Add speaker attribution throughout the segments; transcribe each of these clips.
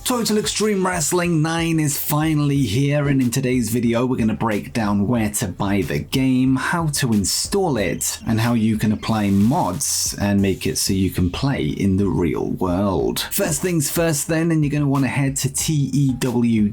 Speaker 1: Total Extreme Wrestling 9 is finally here, and in today's video we're going to break down where to buy the game, how to install it, and how you can apply mods and make it so you can play in the real world. First things first then, and you're going to want to head to TEWDB.com,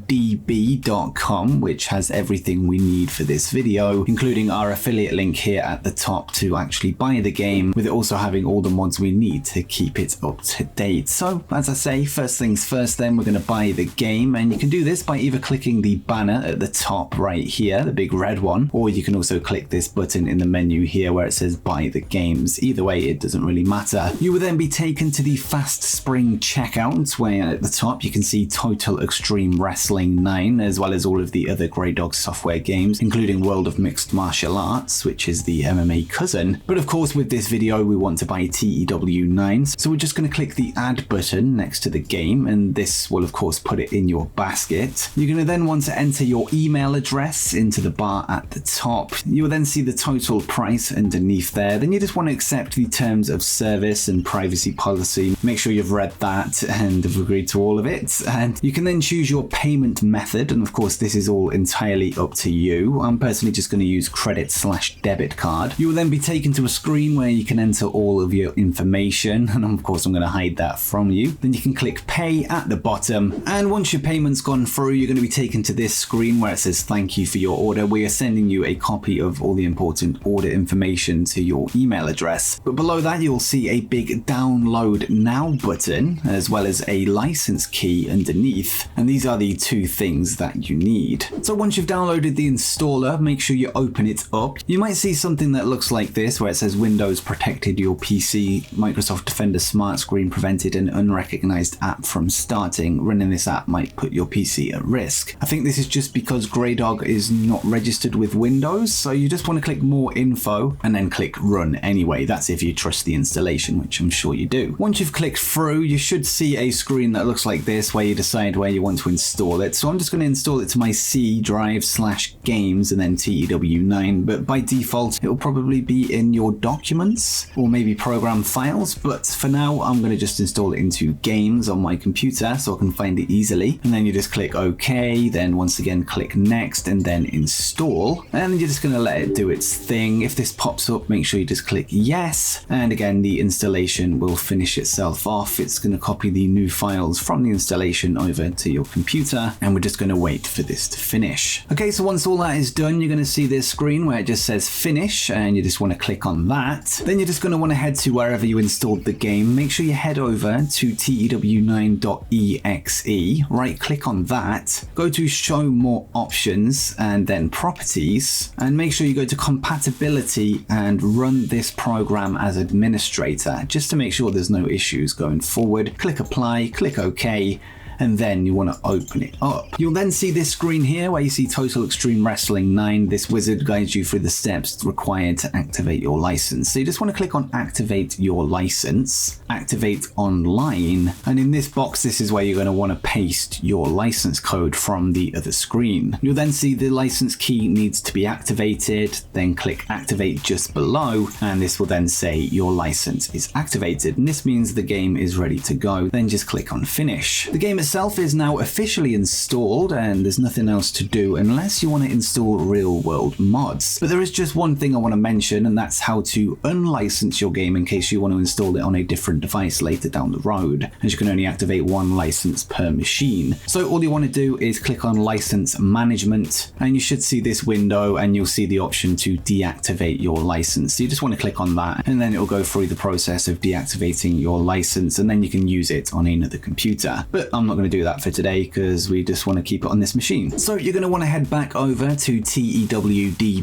Speaker 1: which has everything we need for this video, including our affiliate link here at the top to actually buy the game, with it also having all the mods we need to keep it up to date. So as I say, first things first then, we're going to buy the game, and you can do this by either clicking the banner at the top right here, the big red one, or you can also click this button in the menu here where it says buy the games. Either way, it doesn't really matter. You will then be taken to the Fast Spring checkout, where at the top you can see Total Extreme Wrestling 9, as well as all of the other Grey Dog software games, including World of Mixed Martial Arts, which is the MMA cousin. But of course, with this video we want to buy TEW 9, so we're just going to click the add button next to the game, and this will of course put it in your basket. You're going to then want to enter your email address into the bar at the top. You will then see the total price underneath there. Then you just want to accept the terms of service and privacy policy. Make sure you've read that and have agreed to all of it. And you can then choose your payment method, and of course this is all entirely up to you. I'm personally just going to use credit/debit card. You will then be taken to a screen where you can enter all of your information, and of course I'm going to hide that from you. Then you can click pay at the bottom, and once your payment's gone through, you're going to be taken to this screen where it says thank you for your order. We are sending you a copy of all the important order information to your email address. But below that you'll see a big download now button, as well as a license key underneath, and these are the two things that you need. So once you've downloaded the installer, make sure you open it up. You might see something that looks like this, where it says Windows protected your PC, Microsoft Defender Smart Screen prevented an unrecognized app from starting. Running this app might put your PC at risk. I think this is just because Grey Dog is not registered with Windows, so you just want to click more info and then click run anyway. That's if you trust the installation, which I'm sure you do. Once you've clicked through, you should see a screen that looks like this where you decide where you want to install it. So I'm just going to install it to my C drive/games and then TEW 9, but by default it will probably be in your documents or maybe program files, but for now I'm going to just install it into games on my computer so I can find it easily. And then you just click OK, then once again click next and then install, and you're just going to let it do its thing. If this pops up, make sure you just click yes, and again the installation will finish itself off. It's going to copy the new files from the installation over to your computer, and we're just going to wait for this to finish. Okay, so once all that is done, you're going to see this screen where it just says finish, and you just want to click on that. Then you're just going to want to head to wherever you installed the game. Make sure you head over to TEW9.exe, right click on that, go to show more options and then properties, and make sure you go to compatibility and run this program as administrator, just to make sure there's no issues going forward. Click apply, click OK, and then you want to open it up. You'll then see this screen here where you see Total Extreme Wrestling 9. This wizard guides you through the steps required to activate your license. So you just want to click on activate your license, activate online, and in this box this is where you're going to want to paste your license code from the other screen. You'll then see the license key needs to be activated, then click activate just below, and this will then say your license is activated, and this means the game is ready to go. Then just click on finish. The game itself is now officially installed, and there's nothing else to do unless you want to install real world mods. But there is just one thing I want to mention, and that's how to unlicense your game in case you want to install it on a different device later down the road, as you can only activate one license per machine. So all you want to do is click on license management, and you should see this window, and you'll see the option to deactivate your license. So you just want to click on that, and then it will go through the process of deactivating your license, and then you can use it on another computer. But I'm not going to do that for today because we just want to keep it on this machine. So you're going to want to head back over to TEWDB.com,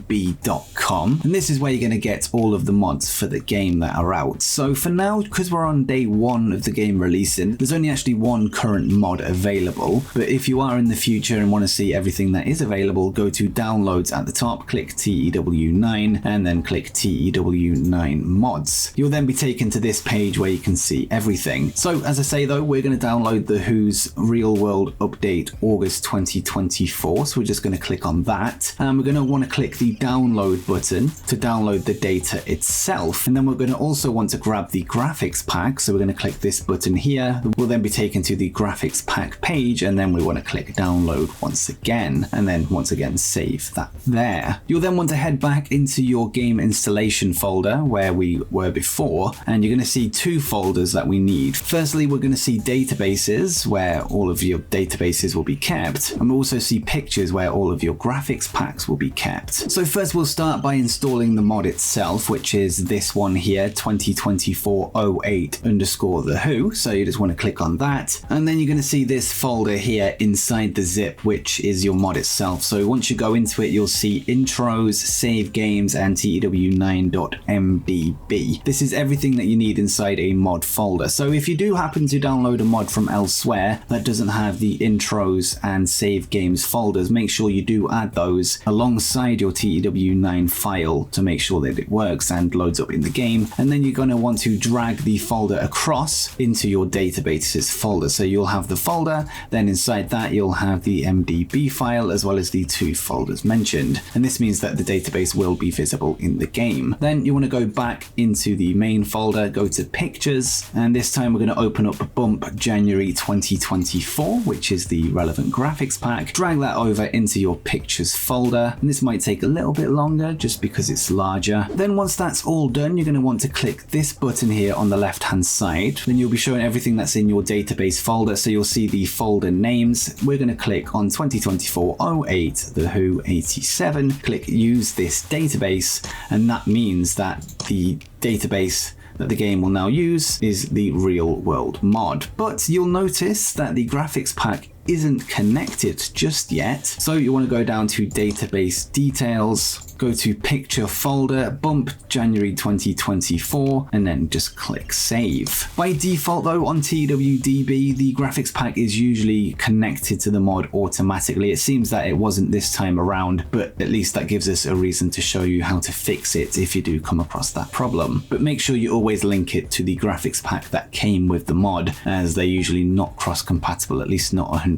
Speaker 1: and this is where you're going to get all of the mods for the game that are out. So for now, because we're on day 1 of the game releasing, there's only actually one current mod available, but if you are in the future and want to see everything that is available, go to downloads at the top, click TEW 9, and then click TEW 9 mods. You'll then be taken to this page where you can see everything. So as I say though, we're going to download the Who's says Real World Update August 2024. So we're just going to click on that. And we're going to want to click the download button to download the data itself. And then we're going to also want to grab the graphics pack. So we're going to click this button here. We'll then be taken to the graphics pack page, and then we want to click download once again, and then once again save that there. You'll then want to head back into your game installation folder where we were before, and you're going to see two folders that we need. Firstly, we're going to see databases where all of your databases will be kept, and we'll also see pictures where all of your graphics packs will be kept. So first we'll start by installing the mod itself, which is this one here, 2024-08_the-who. So you just want to click on that, and then you're going to see this folder here inside the zip, which is your mod itself. So once you go into it, you'll see intros, save games, and TEW9.mdb. This is everything that you need inside a mod folder. So if you do happen to download a mod from elsewhere that doesn't have the intros and save games folders, make sure you do add those alongside your TEW9 file to make sure that it works and loads up in the game. And then you're going to want to drag the folder across into your databases folder. So you'll have the folder, then inside that you'll have the MDB file as well as the two folders mentioned. And this means that the database will be visible in the game. Then you want to go back into the main folder, go to pictures, and this time we're going to open up Bump January 2024, which is the relevant graphics pack. Drag that over into your pictures folder, and this might take a little bit longer just because it's larger. Then once that's all done, you're going to want to click this button here on the left hand side. Then you'll be shown everything that's in your database folder. So you'll see the folder names. We're going to click on 2024-08-the-who 87, click use this database, and that means that the database that the game will now use is the real world mod. But you'll notice that the graphics pack isn't connected just yet. So you want to go down to database details, go to picture folder, bump January 2024, and then just click save. By default though, on TWDB, the graphics pack is usually connected to the mod automatically. It seems that it wasn't this time around, but at least that gives us a reason to show you how to fix it if you do come across that problem. But make sure you always link it to the graphics pack that came with the mod, as they're usually not cross-compatible, at least not 100%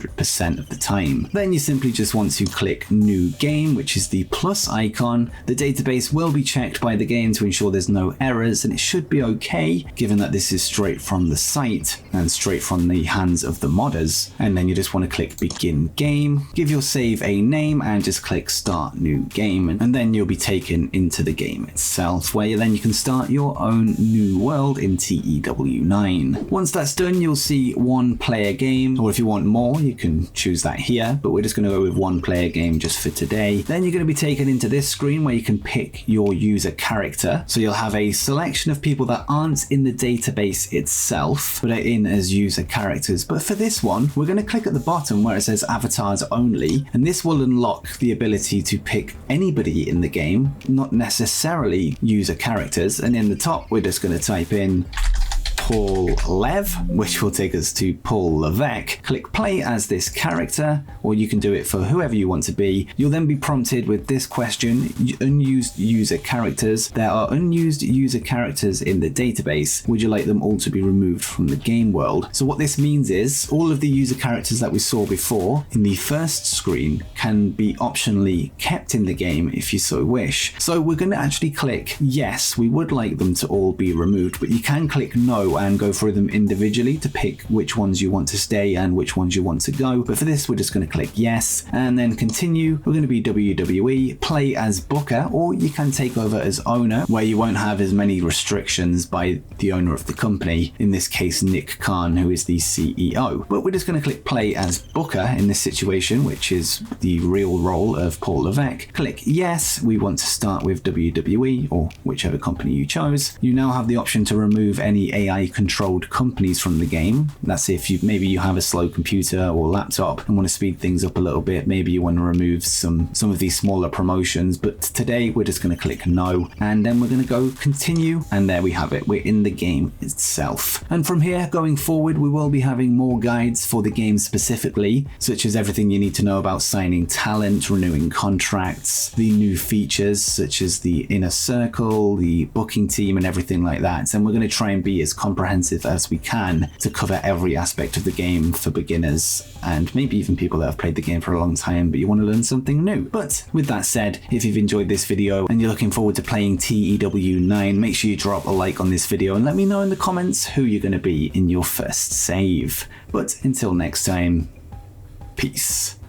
Speaker 1: of the time. Then you simply just want to click new game, which is the plus icon. The database will be checked by the game to ensure there's no errors, and it should be okay given that this is straight from the site and straight from the hands of the modders. And then you just want to click begin game, give your save a name, and just click start new game, and then you'll be taken into the game itself, where then you can start your own new world in TEW9. Once that's done, you'll see one player game, or if you want more you can choose that here, but we're just going to go with one player game just for today. Then you're going to be taken into this screen where you can pick your user character. So you'll have a selection of people that aren't in the database itself, but are in as user characters. But for this one, we're going to click at the bottom where it says avatars only, and this will unlock the ability to pick anybody in the game, not necessarily user characters. And in the top, we're just going to type in Paul Lev, which will take us to Paul Levesque. Click play as this character, or you can do it for whoever you want to be. You'll then be prompted with this question: unused user characters. There are unused user characters in the database. Would you like them all to be removed from the game world? So what this means is all of the user characters that we saw before in the first screen can be optionally kept in the game if you so wish. So we're going to actually click yes, we would like them to all be removed, but you can click no and go through them individually to pick which ones you want to stay and which ones you want to go. But for this, we're just going to click yes and then continue. We're going to be WWE, play as Booker, or you can take over as owner, where you won't have as many restrictions by the owner of the company, in this case Nick Khan, who is the CEO. But we're just going to click play as Booker in this situation, which is the real role of Paul Levesque. Click yes, we want to start with WWE or whichever company you chose. You now have the option to remove any AI controlled companies from the game. That's if maybe you have a slow computer or laptop and want to speed things up a little bit. Maybe you want to remove some of these smaller promotions, but today we're just going to click no, and then we're going to go continue, and there we have it. We're in the game itself. And from here going forward, we will be having more guides for the game specifically, such as everything you need to know about signing talent, renewing contracts, the new features such as the inner circle, the booking team, and everything like that. And we're going to try and be as comprehensive comprehensive as we can to cover every aspect of the game for beginners and maybe even people that have played the game for a long time but you want to learn something new. But with that said, if you've enjoyed this video and you're looking forward to playing TEW 9, make sure you drop a like on this video and let me know in the comments who you're going to be in your first save. But until next time, peace.